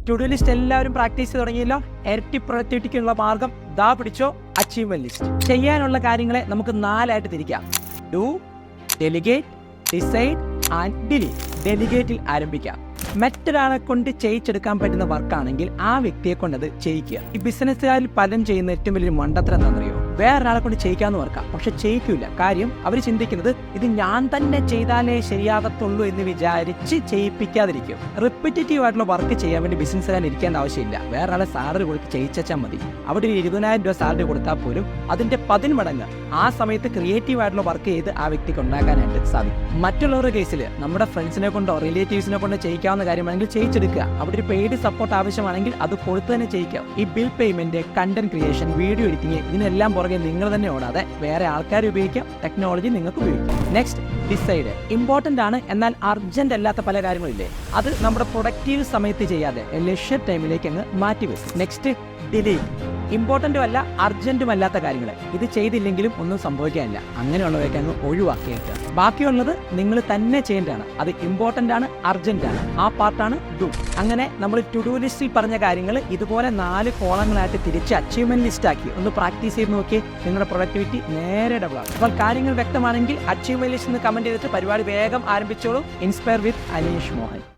To do list എല്ലാവരും practice തുടങ്ങിയല്ലോ. ഇരട്ടി പ്രൊഡക്ടിവിറ്റിക്കുള്ള മാർഗം ദാ പിടിച്ചോ, അച്ചീവ്മെന്റ് ലിസ്റ്റ്. ചെയ്യാനുള്ള കാര്യങ്ങളെ നമുക്ക് 4 ആയിട്ട് തിരിക്കാം. Do, delegate, decide and delete. ഡെലിഗേറ്റിൽ ആരംഭിക്കാം. മറ്റൊരാളെ കൊണ്ട് ചെയ്യിച്ചെടുക്കാൻ പറ്റുന്ന വർക്കാണെങ്കിൽ ആ വ്യക്തിയെ കൊണ്ട് അത് ചെയ്യിക്കുക. ഈ ബിസിനസ്സുകാരിൽ പലരും ചെയ്യുന്ന ഏറ്റവും വലിയൊരു മണ്ടത്തരം എന്താണെന്നറിയോ? വേറൊരാളെ കൊണ്ട് ചെയ്യിക്കാന്ന് വർക്കാം, പക്ഷെ ചെയ്യിക്കില്ല. കാര്യം അവർ ചിന്തിക്കുന്നത് ഇത് ഞാൻ തന്നെ ചെയ്താലേ ശരിയാകത്തുള്ളൂ എന്ന് വിചാരിച്ച് ചെയ്യിപ്പിക്കാതിരിക്കും. റിപ്പറ്റേറ്റീവ് ആയിട്ടുള്ള വർക്ക് ചെയ്യാൻ വേണ്ടി ബിസിനസ്സുകാരൻ ഇരിക്കേണ്ട ആവശ്യമില്ല. വേറൊരാളെ സാലറി കൊടുത്ത് ചെയ്യിച്ചാൽ മതി. അവിടെ ഒരു 20,000 രൂപ സാലറി കൊടുത്താൽ പോലും അതിന്റെ 10 മടങ്ങ് ആ സമയത്ത് ക്രിയേറ്റീവ് ആയിട്ടുള്ള വർക്ക് ചെയ്ത് ആ വ്യക്തിക്ക് ഉണ്ടാക്കാനായിട്ട് സാധിക്കും. മറ്റുള്ളവരുടെ കേസിൽ നമ്മുടെ ഫ്രണ്ട്സിനെ കൊണ്ടോ റിലേറ്റീവ്സിനെ കൊണ്ടോ ചെയ്യിക്കാവുന്ന കാര്യമാണെങ്കിൽ ചെയ്യിച്ചെടുക്കുക. അവിടെ ഒരു പെയ്ഡ് സപ്പോർട്ട് ആവശ്യമാണെങ്കിൽ അത് കൊടുത്ത് തന്നെ ചെയ്യിക്കാം. ഈ bill payment, content creation, video editing, ഇതിനെല്ലാം പുറകെ നിങ്ങൾ തന്നെ ഓടാതെ വേറെ ആൾക്കാർ ഉപയോഗിക്കാം. ടെക്നോളജി നിങ്ങൾക്ക് ഉപയോഗിക്കാം. Next, decide. ഇമ്പോർട്ടന്റ് ആണ്, എന്നാൽ അർജന്റ് അല്ലാത്ത പല കാര്യങ്ങളില്ലേ, അത് നമ്മുടെ പ്രൊഡക്റ്റീവ് സമയത്ത് ചെയ്യാതെ ലെഷർ ടൈമിലേക്ക് അങ്ങ് മാറ്റിവെക്കും. Next, delete. ഇമ്പോർട്ടന്റും അല്ല അർജന്റും അല്ലാത്ത കാര്യങ്ങൾ ഇത് ചെയ്തില്ലെങ്കിലും ഒന്നും സംഭവിക്കാനില്ല. അങ്ങനെയുള്ളവയൊക്കെ അങ്ങ് ഒഴിവാക്കിയേക്കുക. ബാക്കിയുള്ളത് നിങ്ങൾ തന്നെ ചെയ്യേണ്ടതാണ്. അത് ഇമ്പോർട്ടന്റ് ആണ്, അർജന്റ് ആണ്, ആ പാർട്ടാണ് ഡു. അങ്ങനെ നമ്മൾ ടു ഡു ലിസ്റ്റിൽ പറഞ്ഞ കാര്യങ്ങൾ ഇതുപോലെ 4 കോളങ്ങളായിട്ട് തിരിച്ച് അച്ചീവ്മെന്റ് ലിസ്റ്റ് ആക്കി ഒന്ന് പ്രാക്ടീസ് ചെയ്ത് നോക്കി. നിങ്ങളുടെ പ്രൊഡക്ടിവിറ്റി നേരെ ഡബിൾ ആകും. അപ്പോൾ കാര്യങ്ങൾ വ്യക്തമാണെങ്കിൽ അച്ചീവ്മെന്റ് ലിസ്റ്റ് എന്ന് കമന്റ് ചെയ്തിട്ട് പരിപാടി വേഗം ആരംഭിച്ചോളൂ. ഇൻസ്പയർ വിത്ത് അനീഷ് മോഹൻ.